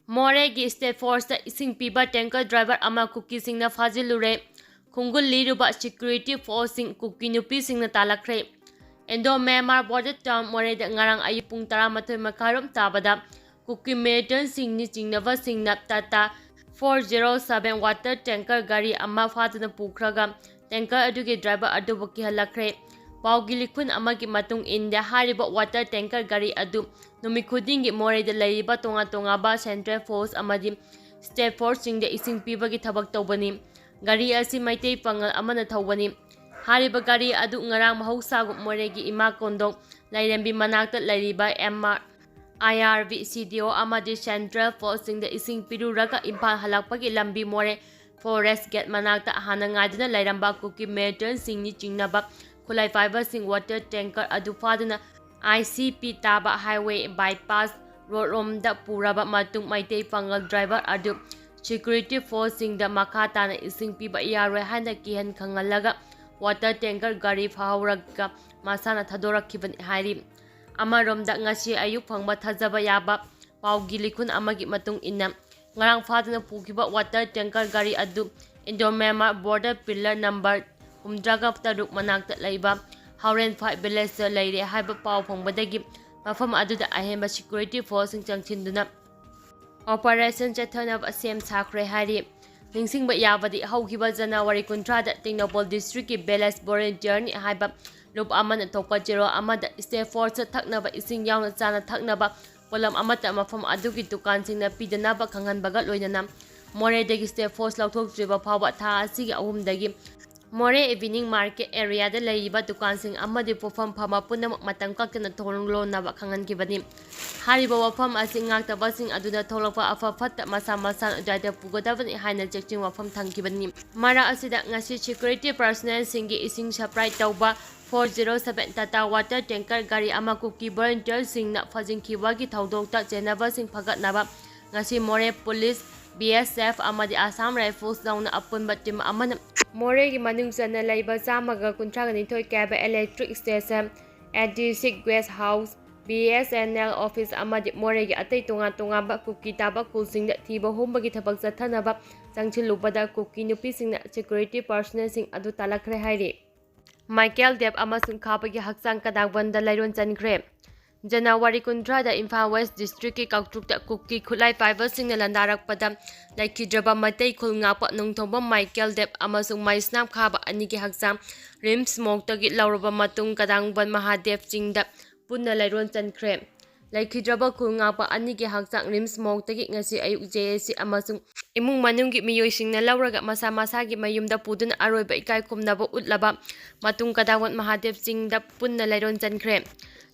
Morehgi State Force ising piba tanker driver ama Kuki singna phajilluba. Khongul liruba security force sing Kuki nupi singna talakre. Endo Myanmar border town Moreh da ngarang ayuk pung 12 makarom tabada Kuki militant singni chingnava singna Tata 407 water tanker gari ama fatana pukraga tanker adugi driver adubu kihalakre. Paugi likhun amagi matung India hariba water tanker gari adu numikudingi Moreh da laiba tonga ba Central Force amadi State Force singda ising pibagi thabak tawbani. Gari asi maitei pangal amana thawbani. Hariba gari adu ngarang mahausagu Morehgi ima kondok lairambi manakta lairiba IRV CDO amadi Central Force singda ising piruraga Imphal halakpagi lambi Moreh Forest Gate manakta hana ngaiduna lairamba Kuki militant singni chingnaba Khulai fiber sing water tanker adu faduna ICP taba highway bypass road romda puraba matung maitei pangal driver adu security force singda makata na ising piba yarwe hana kihan khangalaga water tanker gari fahauraga masana thadorakhiban hairi amaromda ngasi ayuk phangba thajaba yaba paugi likhun amagi matung inna ngarang faduna pukiba water tanker gari adu Indo-Myanmar border pillar number Humdraga taruk manakta laiba Hauren 5 village laire haiba pau phongbadagi mafam aduda ahemba security force changchinduna operation chathanab asem sakre hari ningsingba yabadi haugiba January 13 da Tingnopol district ki Belas volunteer ni haiba lup amana topa jero amada state force thaknaba ising yauna chana thaknaba kolam amata mafam adugi dukan singna pidanaba khanghanbaga loinana Moreh dagi state force lauthok jiba phawa tha asigi ahumdagi Moreh evening market area da laiba dukan sing amadi pofam phama punamak matang kakna tholonglo naba khangan kibani hariba wafam asing ngakta basing aduna tholokpa afa fatta masa jaida pugodabani haina checking wafam thangkibani mara asida ngasi security personnel singi ising supply tauba 407 Tata water tanker gari ama Kuki volunteer singna phajingkhiwagi thaudokta chenaba sing phagatnaba ngasi Moreh police BSF amadi Assam Rifles dauna apunba team amana Morehgi manungchana laiba chamaga 132 kaba electric station 86 guest house BSNL office amadi Morehgi atai tonga ba Kuki taba kulsingda thiba hombagi thabak chathanaba changchilubada Kuki nupi singna security personnel sing adu talakre hairi Michael Dev amasung khapagi hakchang kadagbanda lairon chankre January 13 da Imphal West District ki Kaktrukta Kuki khulai fiber singna landarakpada laikhidraba matai khulngapa nungthomba Michael Dev amasung maisnap khaba anigi hakcham rim smoke tagi lauraba matung kadangban Mahadev chingda punna lairon chankre laikhidraba khulngapa anigi hakchang rim smoke tagi ngasi ayuk JSC amasung imung manunggi miyoi singna lauraga masa gi mayumda pudun aroiba ikai khumnaba utlaba matung kadangban Mahadev chingda punna lairon chankre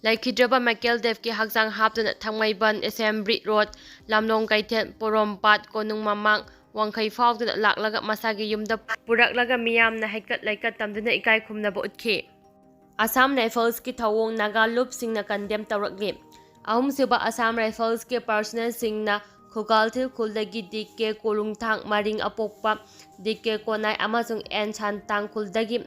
Laikhidraba Michael Dev ki hakjang haptuna Thangmaiban Assembly Road Lamlong Kaithen Porompat Konung Mamang Wangkhai fauduna laklaga masagi yumda puraklaga miyamna haikat laikat tamduna ikai khumnaba utkhi Assam Rifles ki thawong naga loop singna condemn tawrakli ahumsuba Assam Rifles ki personnel singna Khogalthil khuldagi DK Kolungthang Maring Apokpa DK Konai amasung N Chantang khuldagi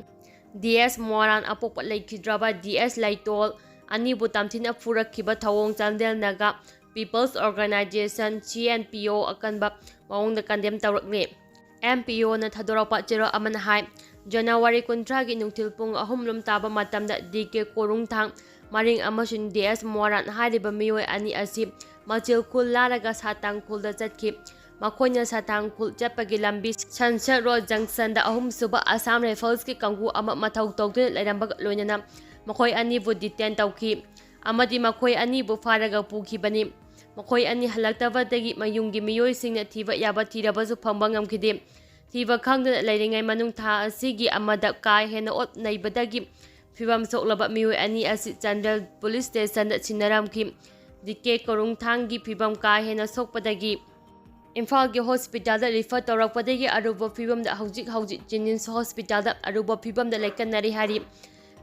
DS Moran Apokpa Laikhidraba DS Laitol Anibu tamthina furakhiba thawong chandel naga People's Organization CNPO akanba maungda condemn tawrakni MPO na thadorapa chero aman hai January 13 gi nungthil pung ahumlum taba matamda DK Korungthang Maring amasung DS Moran hariba miyoi ani asi machil khul laraga satang khulda chatkhi makhoina satang khul chapagi lambi Sunset Road Junction da ahum suba Assam Rifles ki kanggu ama mathau tawduna lairamba loinana Makhoi ani bu detain tawki amadi makhoi ani bu faraga pukhibani makhoi ani halaktabadagi mayunggi miyoi singna thiba yaba thirabasu phamba ngamkhide thiba khangdana lairingai manung tha asigi amada kai hena ot naibadagi phibam soklaba miyoi ani asi Chandel police station da chinaramki DK Korungthanggi phibam kai hena sokpadagi Imphal ki hospital da refer tawrakpadagi aruba phibam da hawjik Jennings hospital da aruba phibam da laikanari hari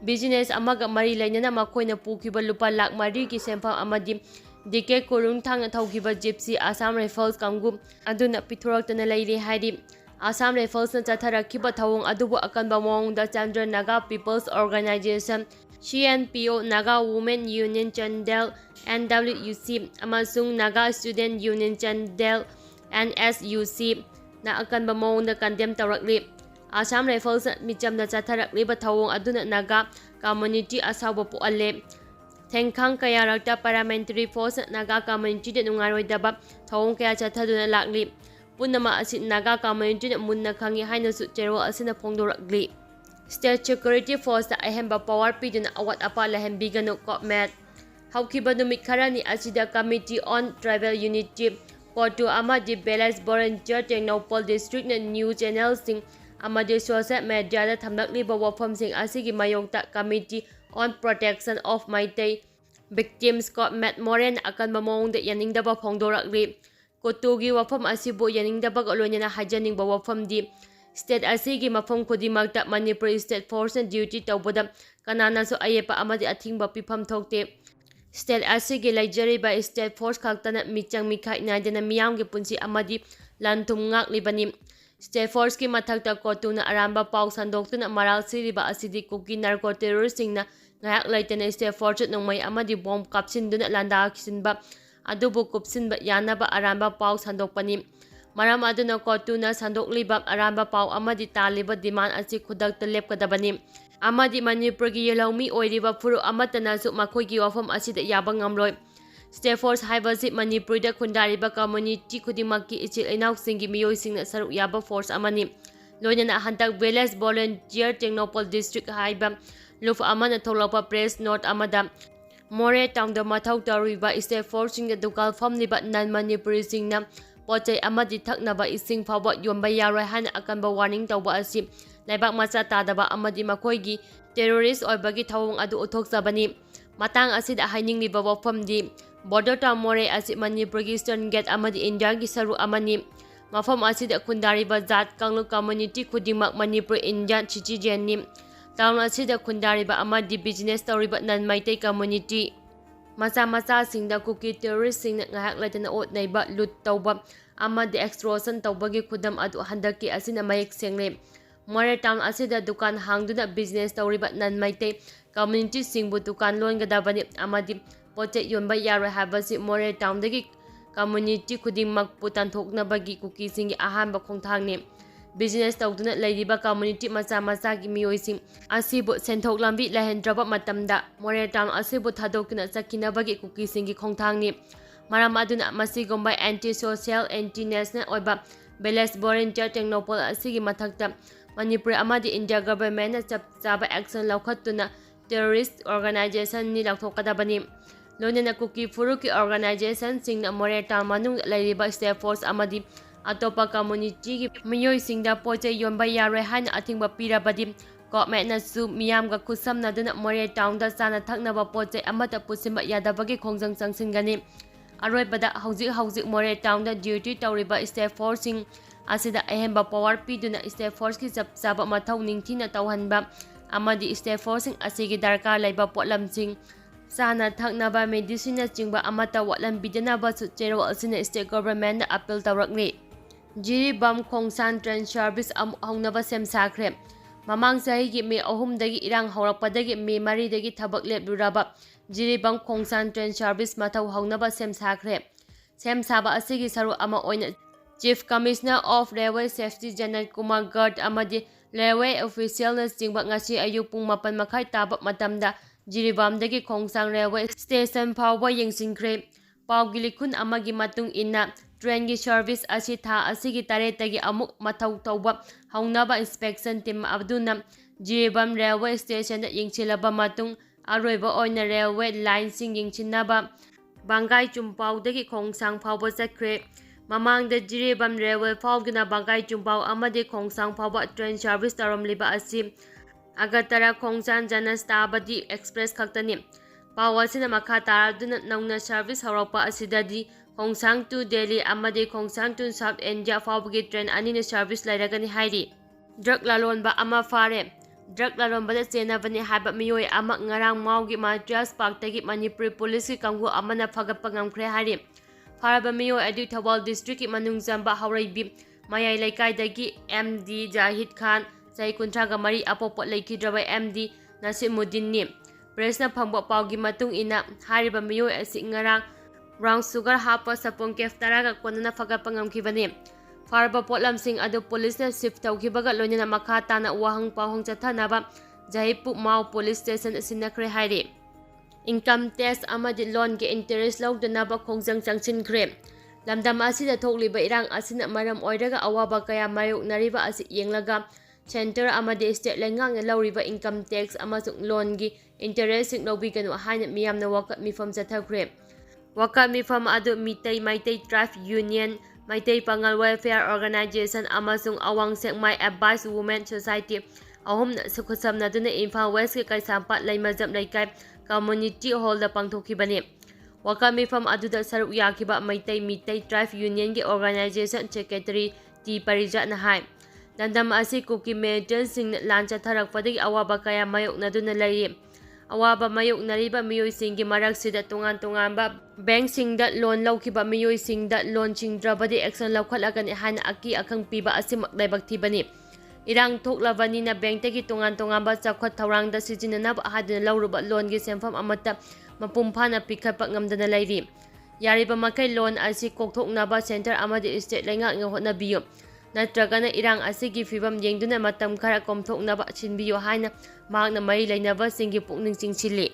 Business amaga mari lainana makoina pukiba lupa lakh mari ki sempham amadi DK Korungthang thaukiba gypsy Assam Rifles kanggu aduna pithoraktana lairi hairi Assam Rifles na chatharakhiba thawong adubu akanba mawongda Chandra Naga People's Organization CNPO Naga Women Union Chandel NWUC amasung Naga Student Union Chandel NSUC na akanba mawongda condemn tawrakli. Assam Rifles michamda chatharakliba thawong aduna Naga community asawa puale. Tengkang kaya rakta parliamentary force Naga community de nungaroidaba thawong kaya chathaduna lakli. Punama asit Naga community de munna khangi haina su chero asina phongdorakli. State Security Force da ahemba power piduna awat apa lahem bigano kopmet. Haukiba numit karani asida Committee on Tribal Unity Kotu amadi Balance Volunteer Technopol District na New Channel sing amadi social media da thamlakliba wafam sing asigi mayokta Committee on Protection of Maitai Victims Kopmet Moreh akan mamong da yaningdaba phongdorakli. Kotugi wafam asibu yaningdaba olonya na hajaningba wafam di State asigi mafam kudimakta Manipur State Force and duty tawbada kanana so ayepa amadi athingba pifam thokte. State asigi laijariba State Force khaktana michang mikhai naidana miyamgi punsi amadi lantum ngaklibani. State Force ki mathakta kotuna aramba paw sandoktuna maral siriba asidi Kuki narco terrorist singna ngayak laitana State Force nongmai amadi bomb kapsinduna landa kisinba adubu kupsinba yanaba aramba paw sandokpani. Maram aduna kotuna sandokliba aramba paw amadi taliba demand asi khudakta lepkadabani. Amadi Manipurgi yelawmi oiriba furu amatana su makhoi wafam asida yaba ngamloi. State Force haibasi Manipurda khundariba community khudimaki ichil inauk singi miyoi singna saruk yaba force amani. Loinana hantak Balance Volunteer Technopol District haiba luf amana tholapa press note amada. Moreh town da mathau tariba State Force singda dukal famliba nan Manipuri singna Pochai amadi thaknaba ising fawba yomba yaroi hana akanba warning tawba asi laibak macha tadaba amadi makhoigi terrorist oibagi thawong adu uthokjabani. Matang asida hainingliba wafamdi border town Moreh asi Manipurgi Eastern Gate amadi India gi saru amani. Mafam asida khundariba jat kanglu community khudingmak Manipur Indian chichijenni. Town asida khundariba amadi business tawriba nan maitai community. Macha singda Kuki terrorist singna ngahak laitana otnaiba loot tawba amadi extortion tawbagi khudam adu handaki asina mayek sengle. Moreh town asida dukan hangduna business tawriba nan maitai community singbu dukan loingadabani amadi poche yonba yaroi habasi Moreh town dagi community khudingmak putanthoknabagi Kuki singi ahamba khongthangni. Business tawduna lairiba community macha gi miyoising asibu senthok lambi lahendraba matamda Moreh town asibu thadokna chakinabagi Kuki singi khongthangni. Maram aduna masigomba anti social anti national oiba Balance Volunteer Technopol asigi mathakta Manipur amadi India government na chaba action laukhatuna terrorist organization ni laukthokadabani. Loinana Kuki furuki organization singna Moreh town manung lairiba State Force amadi atopa community gi miyoi singda poche yomba yaroi hana athingba pirabadi government na su miyamga khusamna duna Moreh town da sana thaknaba poche amata pusimba yadabagi khongjang changsingani. Aroibada hauzik Moreh town da duty tawriba State Force sing asida ahemba power piduna State Force ki chaba mathau ningthina tawhanba amadi State Force sing asigi darkar laiba potlam sing sana thaknaba medicine chingba amata watlam bidanaba su chero asina state government na appeal tawrakni. Jiribam Khongsan Train Service haunaba semsakre. Mamang sahigi May 3 dagi irang haurakpadagi May 4 dagi thabak lepluraba Jiribam Khongsan Train Service mathau haunaba semsakre. Semsaba asigi saru ama oina Chief Commissioner of Railway Safety Janet Kumar Garg amadi railway official na chingba ngasi ayuk pung 4 makhai taba matamda Jiribam dagi Khongsan Railway Station fawba yengsinkre. Paugilikun amagi matung inna train gi service asi tha asigi taretagi amuk mathau tawba haunaba inspection team abduna Jiribam railway station da yengchilaba matung aroiba oina railway line sing yengchinaba Bangai Chumpau dagi Khongsang fawba chakre. Mamangda Jiribam railway fawgina Bangai Chumpau amadi Khongsang fawba train service taramliba asi Agatara Khongsan Janastabadi Express khaktani. Pawasina makha taraduna nauna service haropa asidadi Khongsang to Delhi amadi Khongsang to South India fawbagi train anina service lairagani hairi. Drug lalonba ama fare. Drug lalonbada chenabani haba miyoi ama ngarang maugi Madras Parktagi Manipur Police ki kanggu amana phagatpa ngamkhre hairi. Faraba miyoi adu Thawal district ki manungzamba hauraibi mayai laikaidagi MD Jahid Khan Sai kuntraga mari apopot laikidraba MD Nasimuddin ni. Pressna phangba pawgi matung ina hariba miyoi asi ngarang brown sugar hapa sapong kef taraga konana fagatpa ngamkhibani. Farba potlamsing adu police shift tawkhibaga loinana makha tana wahang pawhang chathanaba Jaipur Mau Police Station sinakre hairi. Income tax amadi loan ge interest lawdanaba khongjang changchinkhre. Lamdam asida thokliba irang asina maram oiraga awaba kaya mayoknariba asi yenglaga center amadi state lengang lawriba income tax amasung loan gi interest sing lobiganu haina miyamna wakat mifam chathakre. Wakat mifam adu Maitai Tribe Union, Maitai Pangal Welfare Organization amasung awang sekmai Advice Women Society ahum na sukhusamna duna Imphal West ke Kaisampat Laimajam Laikai Community Hall da pangthokibani. Wakat mifam aduda saruk yakiba Maitai Tribe Union ge Organization Secretary T Parijat na hai. Landam asi Kuki Median sing lan chatharakpadagi awaba kaya mayokna duna lairi. Awaba mayoknariba miyoisinggi maraksida tungan-tunganba bank singda loan lawkiba miyoisingda loan chingdrabadi action lawkhatlagani haina aki akhang piba asimak laibak thibani. Irang thoklabani na bank tagi tungan-tunganba chawkhat thawrangda sijinanaba hadina lawruba loan gi sempham amata mapumphana pikhatpa ngamdana lairi. Yariba makai loan asi kokthoknaba center amadi state laingak nga hotnabiyo. Natragana irang asigi fibam yengduna matam khara komthoknaba chinbiyo haina mahakna mari lainaba singi pukning chingchili.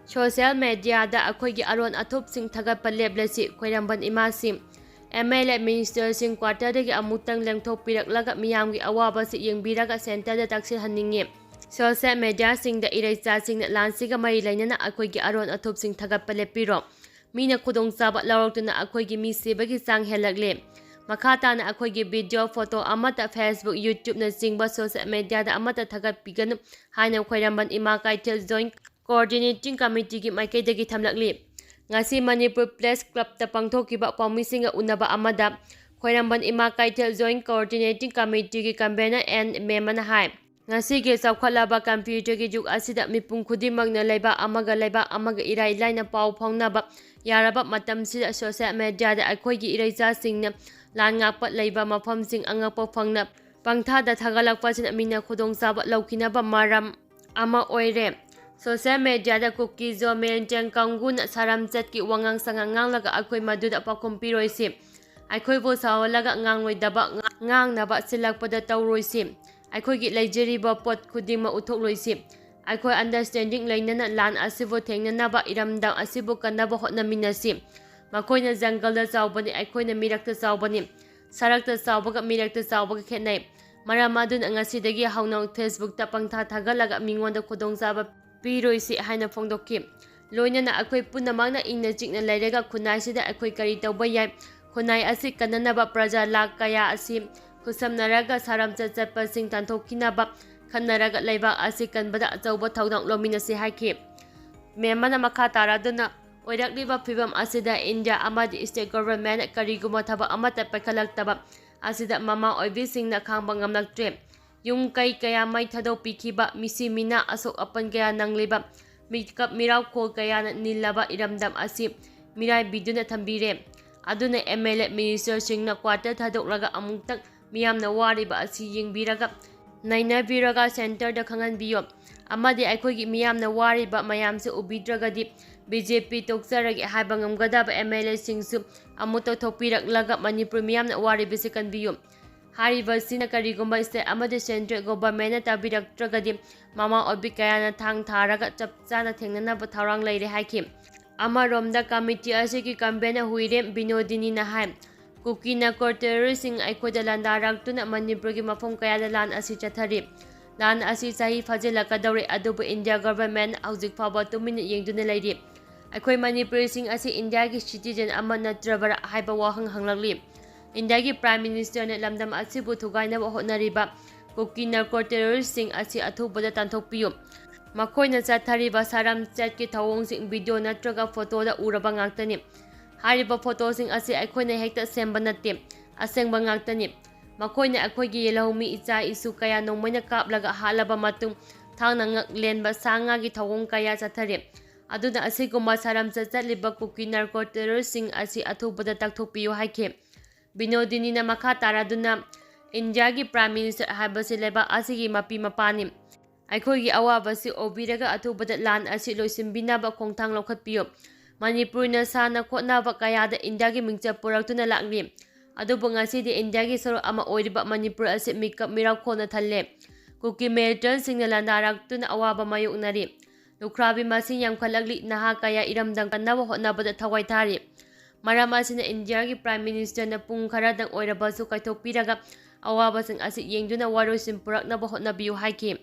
Social media da akhoi aron athop sing thagatpa leblasi khoiramban imasi MLA Minister sing quarter dagi amutang lengthok piraklaga miyamgi awaba si yengbiraga center da taksil haningi. Social media sing da iraisa sing lansiga mari lainana akhoi aron athop sing thagatpa lepiro. Mina khudong chaba lawraktuna akhoi mi sebagi sang helakle. Makata na akhoi video photo amata Facebook YouTube na singba social media da amata thagat piganu haina khoiramban ima kaitel joint coordinating committee gi maikai dagi thamlakli. Ngasi Manipur Place Club ta pangthokiba pawmisinga unaba amada khoiramban ima kaitel joint coordinating committee gi convener and memana hai. Ngasi ge chawkhalaba computer gi juk asida mipum khudimagna leiba amaga irai laina paw phawnaba yaraba matam sida social media da akhoi gi iraija singna lan ngakpat leiba mafamsing angakpa phangna pangthada thagalakpa sin amina khudong chaba lawkinaba maram ama oire. Social media da Kuki Zomen Khongul saram chatki wangang sangangang laga akhoi maduda pakumpiroisi. Akhoi bo sawalaga ngangloidaba ngangnaba silakpada tawroisi. Akhoi gi leijeriba pot khudima uthokloisi. Akhoi understanding lainana lan asibo thengnanaba iramdang asibo kanaba hotnaminasi. Makoina jungle chawbani aikoina mirakta chawbani sarakta chawbaga mirakta chawbaga khenai maramadun angasidagi haunang Facebook ta pangtha thagalaga mingonda khudongchaba piroisi haina phongdokki loinana akhoi punamangna ingna chikna lairaga khunai sida akhoi kari tawba yai khunai asi kananaba praja lak kaya asi khusamnaraga saramcha chatpa sing tanthokkinaba khannaraga leiba asi kanbada achawba thaudang lominasi haiki memana makha taraduna oirakliba phibam asida India amadi state government kariguma thaba amata paikalaktaba asida mama oibisingna khangba ngamlaktre yung kai kaya mai thado pikhiba misi mina asok apan kaya nangliba mikap miraw khol kaya nilaba iramdam asi mirai biduna thambire aduna MLA minister singna quarter thadokraga amungtak miyamna wariba asi yengbiraga nainabiraga center da khanganbiyo amadi aikogi miyamna wariba mayamse ubidragadi BJP tokjaragi haiba ngamgadaba MLA singsu amuto thokpiraklaga Manipur miyamna waribisi kanbiyo hariba sina karigumba state amadi central government na tabiraktragadi mama obi kayana thang tharaga chapchana thengnanaba thaurang leire haiki amaromda committee asigi convener huirem Binodini na hai Kuki na terroristing aikoda landaraktuna Manipurgi mafam kayada lan asi chathari lan asi sahi phajilakadawre adubu India government hauzik phaba tumina yengduna leiri akhoi Manipur sing asi India gi citizen ama natrabara haiba wahang hanglakli India gi prime minister ne lamdam asibu thugaina honariba Kuki na terroristing asi athubada tanthokpiyo makoina chathariba saram chatki thawong sing video natraga photo da uraba ngaktani hariba photo sing asi aikoina hekta semba natte asengba ngaktani makoina akoigi yelahumi icha isu kaya nongmoina kaplaga halaba matung thangna ngaklenba sanga gi thawong kaya chathare aduna asiguma saram chatliba Kuki narco terroristing asi athubada takthokpiyo haike Binodini na makha taraduna India gi prime minister habasi leba asigi mapi mapani ꯑꯩꯈꯣꯏꯒꯤ ꯑꯋꯥꯕꯁꯤ ꯎꯕꯤꯔꯒ ꯑꯊꯨꯕꯗ ꯂꯥꯟ ꯑꯁꯤ ꯂꯣꯏꯁꯤꯟꯕꯤꯅꯕ ꯈꯣꯡꯊꯥꯡ ꯂꯧꯈꯠꯄꯤꯌꯨ꯫ ꯃꯅꯤꯄꯨꯔꯅ ꯁꯥꯟꯅ ꯈꯣꯠꯅꯕ ꯀꯌꯥꯗ ꯏꯟꯗꯤꯌꯥꯒꯤ ꯃꯤꯡꯆꯠ ꯄꯨꯔꯛꯇꯨꯅ ꯂꯥꯛꯂꯤ꯫ ꯑꯗꯨꯕꯨ ꯉꯁꯤꯗꯤ ꯏꯟꯗꯤꯌꯥꯒꯤ ꯁꯔꯨꯛ ꯑꯃ ꯑꯣꯏꯔꯤꯕ ꯃꯅꯤꯄꯨꯔ ꯑꯁꯤ ꯃꯤꯀꯞ ꯃꯤꯔꯥꯎꯈꯣꯜꯅ ꯊꯜꯂꯦ꯫ ꯀꯨꯀꯤ ꯃꯤꯂꯤꯇꯦꯟꯠꯁꯤꯡꯅ ꯂꯥꯟꯗꯥꯔꯛꯇꯨꯅ ꯑꯋꯥꯕ ꯃꯥꯌꯣꯛꯅꯔꯤ꯫ ꯂꯨꯈ꯭ꯔꯥꯕꯤ ꯃꯁꯤꯡ ꯌꯥꯝꯈꯠꯂꯛꯂꯤ꯫ ꯅꯍꯥ ꯀꯌꯥ ꯏꯔꯝꯗꯝ ꯀꯟꯅꯕ ꯍꯣꯠꯅꯕꯗ ꯊꯋꯥꯏ ꯊꯥꯔꯤ꯫ ꯃꯔꯝ ꯑꯁꯤꯅ ꯏꯟꯗꯤꯌꯥꯒꯤ ꯄ꯭ꯔꯥꯏꯝ ꯃꯤꯅꯤꯁꯇꯔꯅ ꯄꯨꯡ ꯈꯔꯗꯪ ꯑꯣꯏꯔꯕꯁꯨ ꯀꯥꯏꯊꯣꯛꯄꯤꯔꯒ ꯑꯋꯥꯕꯁꯤꯡ ꯑꯁꯤ ꯌꯦꯡꯗꯨꯅ ꯋꯥꯔꯣꯏꯁꯤꯟ ꯄꯨꯔꯛꯅꯕ ꯍꯣꯠꯅꯕꯤꯌꯨ ꯍꯥꯏꯈꯤ꯫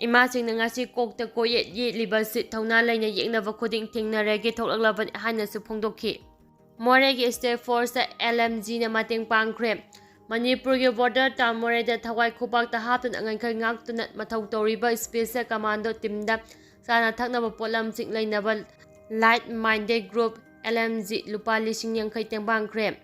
ꯏꯃꯥꯁꯤꯡꯅ ꯉꯁꯤ ꯀꯣꯛꯇ ꯀꯣꯌꯦꯠ ꯌꯦꯠꯂꯤꯕꯁꯤ ꯊꯧꯅꯥ ꯂꯩꯅ ꯌꯦꯛꯅꯕ ꯈꯨꯗꯤꯡ ꯊꯦꯡꯅꯔꯒꯦ ꯊꯣꯛꯂꯛꯂꯕꯅꯤ ꯍꯥꯏꯅꯁꯨ ꯐꯣꯡꯗꯣꯛꯈꯤ꯫ ꯃꯣꯔꯦꯒꯤ ꯁ꯭ꯇꯦꯠ ꯐꯣꯔꯁꯇ LMGꯅ ꯃꯇꯦꯡ ꯄꯥꯡꯈ꯭ꯔꯦ꯫ ꯃꯅꯤꯄꯨꯔꯒꯤ ꯕꯣꯔꯗꯔ ꯇꯥꯎꯟ ꯃꯣꯔꯦꯗ ꯊꯋꯥꯏ ꯈꯨꯕꯥꯛꯇ ꯍꯥꯞꯇꯨꯅ ꯉꯝꯈꯩ ꯉꯥꯛꯇꯨꯅ ꯃꯊꯧ ꯇꯧꯔꯤꯕ ꯁ꯭ꯄꯦꯁꯤꯑꯦꯜ ꯀꯃꯥꯟꯗꯣ ꯇꯤꯝꯗ ꯆꯥꯅ ꯊꯛꯅꯕ ꯄꯣꯠꯂꯝꯁꯤꯡ ꯂꯩꯅꯕ ꯂꯥꯏꯠ ꯃꯥꯏꯟꯗꯦꯗ ꯒ꯭ꯔꯨꯞ LMG ꯂꯨꯄꯥ 50,000 ꯇꯦꯡꯕꯥꯡꯈ꯭ꯔꯦ꯫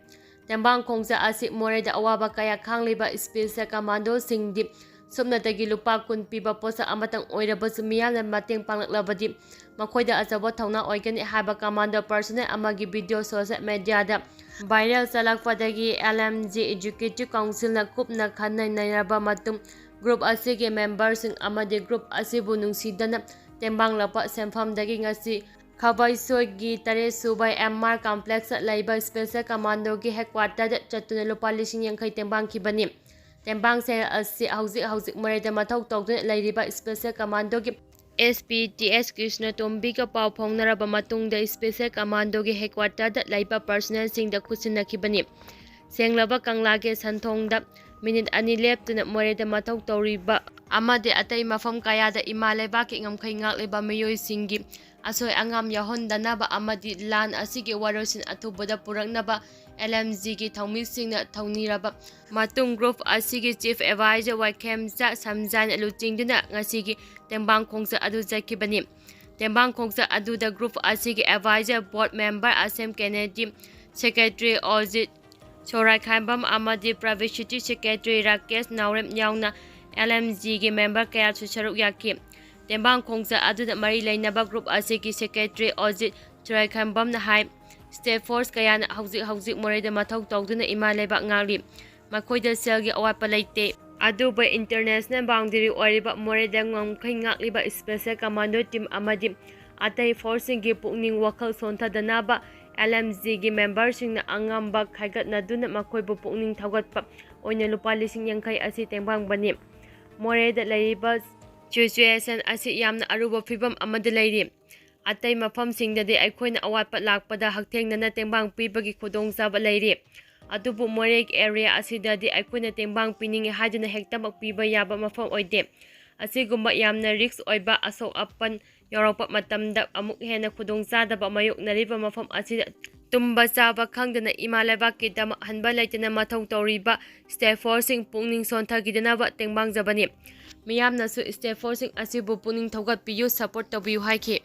ꯇꯦꯡꯕꯥꯡ ꯈꯣꯡꯖꯠ ꯑꯁꯤ ꯃꯣꯔꯦꯗ ꯑꯋꯥꯕ ꯀꯌꯥ ꯈꯥꯡꯂꯤꯕ ꯁ꯭ꯄꯦꯁꯤꯑꯦꯜ ꯀꯃꯥꯟꯗꯣꯁꯤꯡꯗꯤ ꯁꯨꯞꯅꯇꯒꯤ ꯂꯨꯄꯥ 10 ꯄꯤꯕ ꯄꯣꯠꯁꯛ ꯑꯃꯇꯪ ꯑꯣꯏꯔꯕꯁꯨ ꯃꯤꯌꯥꯝꯅ ꯃꯇꯦꯡ ꯄꯥꯡꯂꯛꯂꯕꯗꯤ ꯃꯈꯣꯏꯗ ꯑꯆꯧꯕ ꯊꯧꯅꯥ ꯑꯣꯏꯒꯅꯤ ꯍꯥꯏꯕ ꯀꯃꯥꯟꯗꯣ ꯄꯔꯁꯣꯅꯦꯜ ꯑꯃꯒꯤ ꯚꯤꯗꯤꯑꯣ ꯁꯣꯁꯤꯌꯦꯜ ꯃꯤꯗꯤꯌꯥꯗ ꯚꯥꯏꯔꯦꯜ ꯆꯠꯂꯛꯄꯗꯒꯤ LMG ꯑꯦꯛꯖꯤꯀ꯭ꯌꯨꯇꯤꯚ ꯀꯥꯎꯟꯁꯤꯜꯅ ꯀꯨꯞꯅ ꯈꯟꯅ ꯅꯩꯅꯔꯕ ꯃꯇꯨꯡ ꯒ꯭ꯔꯨꯞ ꯑꯁꯤꯒꯤ ꯃꯦꯝꯕꯔꯁꯤꯡ ꯑꯃꯗꯤ ꯒ꯭ꯔꯨꯞ ꯑꯁꯤꯕꯨ ꯅꯨꯡꯁꯤꯗꯅ ꯇꯦꯡꯕꯥꯡꯂꯛꯄ ꯁꯦꯟꯐꯝꯗꯒꯤ ꯉꯁꯤ ꯈꯥꯕꯩꯁꯣꯏꯒꯤ 3ꯁꯨꯕ MR ꯀꯝꯄ꯭ꯂꯦꯛꯁꯇ ꯂꯩꯕ ꯁ꯭ꯄꯦꯁꯤꯑꯦꯜ ꯀꯃꯥꯟꯗꯣꯒꯤ ꯍꯦꯗꯀ꯭ꯋꯥꯔꯇꯔꯗ ꯆꯠꯇꯨꯅ ꯂꯨꯄꯥ 50,000 ꯇꯦꯡꯕꯥꯡꯈꯤꯕꯅꯤ꯫ ꯇꯦꯡꯕꯥꯡ ꯁꯦꯜ ꯑꯁꯤ ꯍꯧꯖꯤꯛ ꯃꯣꯔꯦꯗ ꯃꯊꯧ ꯇꯧꯗꯨꯅ ꯂꯩꯔꯤꯕ ꯁ꯭ꯄꯦꯁꯤꯑꯦꯜ ꯀꯃꯥꯟꯗꯣꯒꯤ SP TS ꯀ꯭ꯔꯤꯁꯅꯇꯣꯝꯕꯤꯒ ꯄꯥꯎ ꯐꯥꯎꯅꯔꯕ ꯃꯇꯨꯡꯗ ꯁ꯭ꯄꯦꯁꯤꯑꯦꯜ ꯀꯃꯥꯟꯗꯣꯒꯤ ꯍꯦꯗꯀ꯭ꯋꯥꯔꯇꯔꯗ ꯂꯩꯕ ꯄꯔꯁꯣꯅꯦꯜꯁꯤꯡꯗ ꯈꯨꯠꯁꯤꯟꯅꯈꯤꯕꯅꯤ꯫ ꯁꯦꯡꯂꯕ ꯀꯪꯂꯥꯒꯤ ꯁꯟꯊꯣꯡꯗ ꯃꯤꯅꯤꯠ 2 ꯂꯦꯞꯇꯨꯅ ꯃꯣꯔꯦꯗ ꯃꯊꯧ ꯇꯧꯔꯤꯕ ꯑꯃꯗꯤ ꯑꯇꯩ ꯃꯐꯝ ꯀꯌꯥꯗ ꯏꯃꯥ ꯂꯩꯕꯥꯛꯀꯤ ꯉꯝꯈꯩ ꯉꯥꯛꯂꯤꯕ ꯃꯤꯑꯣꯏꯁꯤꯡꯒꯤ ꯑꯁꯣꯏ ꯑꯉꯥꯝ ꯌꯥꯎꯍꯟꯗꯅꯕ ꯑꯃꯗꯤ ꯂꯥꯟ ꯑꯁꯤꯒꯤ ꯋꯥꯔꯣꯏꯁꯤꯟ ꯑꯊꯨꯕꯗ ꯄꯨꯔꯛꯅꯕ LMGꯒꯤ ꯊꯧꯃꯤꯁꯤꯡꯅ ꯊꯧꯅꯤꯔꯕ ꯃꯇꯨꯡ ꯒ꯭ꯔꯨꯞ ꯑꯁꯤꯒꯤ ꯆꯤꯐ ꯑꯦꯗꯚꯥꯏꯖꯔ ꯋꯥꯏꯈꯦꯝꯆꯥ ꯁꯝꯖꯥꯏꯅ ꯂꯨꯆꯤꯡꯗꯨꯅ ꯉꯁꯤꯒꯤ ꯇꯦꯡꯕꯥꯡ ꯈꯣꯡꯆꯠ ꯑꯗꯨ ꯆꯠꯈꯤꯕꯅꯤ꯫ ꯇꯦꯡꯕꯥꯡ ꯈꯣꯡꯆꯠ ꯑꯗꯨꯗ ꯒ꯭ꯔꯨꯞ ꯑꯁꯤꯒꯤ ꯑꯦꯗꯚꯥꯏꯖꯔ ꯕꯣꯔꯗ ꯃꯦꯝꯕꯔ ꯑꯁꯦꯝ ꯀꯦꯅꯦꯗꯤ, ꯁꯦꯀ꯭ꯔꯦꯇꯔꯤ ꯑꯣꯖꯤꯠ ꯁꯣꯔꯥꯏꯈꯥꯏꯕꯝ ꯑꯃꯗꯤ ꯄꯕ꯭ꯂꯤꯁꯤꯇꯤ ꯁꯦꯀ꯭ꯔꯦꯇꯔꯤ ꯔꯥꯀꯦꯁ ꯅꯥꯎꯔꯦꯝ ꯌꯥꯎꯅ LMGꯒꯤ ꯃꯦꯝꯕꯔ ꯀꯌꯥꯁꯨ ꯁꯔꯨꯛ ꯌꯥꯈꯤ꯫ ꯇꯦꯡꯕꯥꯡ ꯈꯣꯡꯆꯠ ꯑꯗꯨꯗ ꯃꯔꯤ ꯂꯩꯅꯕ ꯒ꯭ꯔꯨꯞ ꯑꯁꯤꯒꯤ ꯁꯦꯀ꯭ꯔꯦꯇꯔꯤ ꯑꯣꯖꯤꯠ ꯁꯣꯔꯥꯏꯈꯥꯏꯕꯝꯅ ꯍꯥꯏ ꯁ꯭ꯇꯦꯠ ꯐꯣꯔꯁ ꯀꯌꯥꯅ ꯍꯧꯖꯤꯛ ꯃꯣꯔꯦꯗ ꯃꯊꯧ ꯇꯧꯗꯨꯅ ꯏꯃꯥ ꯂꯩꯕꯥꯛ ꯉꯥꯛꯂꯤ꯫ ꯃꯈꯣꯏꯗ ꯁꯦꯜꯒꯤ ꯑꯋꯥꯠꯄ ꯂꯩꯇꯦ꯫ ꯑꯗꯨꯕꯨ ꯏꯟꯇꯔꯅꯦꯁꯅꯦꯜ ꯕꯥꯎꯟꯗꯔꯤ ꯑꯣꯏꯔꯤꯕ ꯃꯣꯔꯦꯗ ꯉꯝꯈꯩ ꯉꯥꯛꯂꯤꯕ ꯁ꯭ꯄꯦꯁꯤꯑꯦꯜ ꯀꯃꯥꯟꯗꯣ ꯇꯤꯝ ꯑꯃꯗꯤ ꯑꯇꯩ ꯐꯣꯔꯁꯁꯤꯡꯒꯤ ꯄꯨꯛꯅꯤꯡ ꯋꯥꯈꯜ ꯁꯣꯟꯊꯗꯅꯕ LMGꯒꯤ ꯃꯦꯝꯕꯔꯁꯤꯡꯅ ꯑꯉꯝꯕ ꯈꯥꯏꯒꯠꯅꯗꯨꯅ ꯃꯈꯣꯏꯕꯨ ꯄꯨꯛꯅꯤꯡ ꯊꯧꯒꯠꯄ ꯑꯣꯏꯅ ꯂꯨꯄꯥ 50,000 ꯑꯁꯤ ꯇꯦꯡꯕꯥꯡꯕꯅꯤ꯫ ꯃꯣꯔꯦꯗ ꯂꯩꯔꯤꯕ ꯁꯤꯆꯨꯌꯦꯁꯟ ꯑꯁꯤ ꯌꯥꯝꯅ ꯑꯔꯨꯕ ꯐꯤꯚꯝ ꯑꯃꯗ ꯂꯩꯔꯤ꯫ ꯑꯇꯩ ꯃꯐꯝꯁꯤꯡꯗꯗꯤ ꯑꯩꯈꯣꯏꯅ ꯑꯋꯥꯠꯄ ꯂꯥꯛꯄꯗ ꯍꯛꯊꯦꯡꯅꯅ ꯇꯦꯡꯕꯥꯡ ꯄꯤꯕꯒꯤ ꯈꯨꯗꯣꯡꯆꯥꯕ ꯂꯩꯔꯤ꯫ ꯑꯗꯨꯕꯨ ꯃꯣꯔꯦꯒꯤ ꯑꯦꯔꯤꯌꯥ ꯑꯁꯤꯗꯗꯤ ꯑꯩꯈꯣꯏꯅ ꯇꯦꯡꯕꯥꯡ ꯄꯤꯅꯤꯡꯏ ꯍꯥꯏꯗꯨꯅ ꯍꯦꯛꯇꯃꯛ ꯄꯤꯕ ꯌꯥꯕ ꯃꯐꯝ ꯑꯣꯏꯗꯦ꯫ ꯑꯁꯤꯒꯨꯝꯕ ꯌꯥꯝꯅ ꯔꯤꯁꯛ ꯑꯣꯏꯕ ꯑꯁꯣꯛ ꯑꯄꯟ ꯌꯥꯎꯔꯛꯄ ꯃꯇꯝꯗ ꯑꯃꯨꯛ ꯍꯦꯟꯅ ꯈꯨꯗꯣꯡꯆꯥꯗꯕ ꯃꯥꯌꯣꯛꯅꯔꯤꯕ ꯃꯐꯝ ꯑꯁꯤꯗ ꯇꯨꯝꯕ ꯆꯥꯕ ꯈꯪꯗꯅ ꯏꯃꯥ ꯂꯩꯕꯥꯛꯀꯤꯗꯃꯛ ꯍꯟꯕ ꯂꯩꯇꯅ ꯃꯊꯧ ꯇꯧꯔꯤꯕ ꯁ꯭ꯇꯦꯠ ꯐꯣꯔꯁꯁꯤꯡ ꯄꯨꯛꯅꯤꯡ ꯁꯣꯟꯊꯈꯤꯗꯅꯕ ꯇꯦꯡꯕꯥꯡꯖꯕꯅꯤ꯫ ꯃꯤꯌꯥꯝꯅꯁꯨ ꯁ꯭ꯇꯦꯠ ꯐꯣꯔꯁꯁꯤꯡ ꯑꯁꯤꯕꯨ ꯄꯨꯛꯅꯤꯡ ꯊꯧꯒꯠꯄꯤꯌꯨ, ꯁꯄꯣꯔꯠ ꯇꯧꯕꯤꯌꯨ ꯍꯥꯏꯈꯤ꯫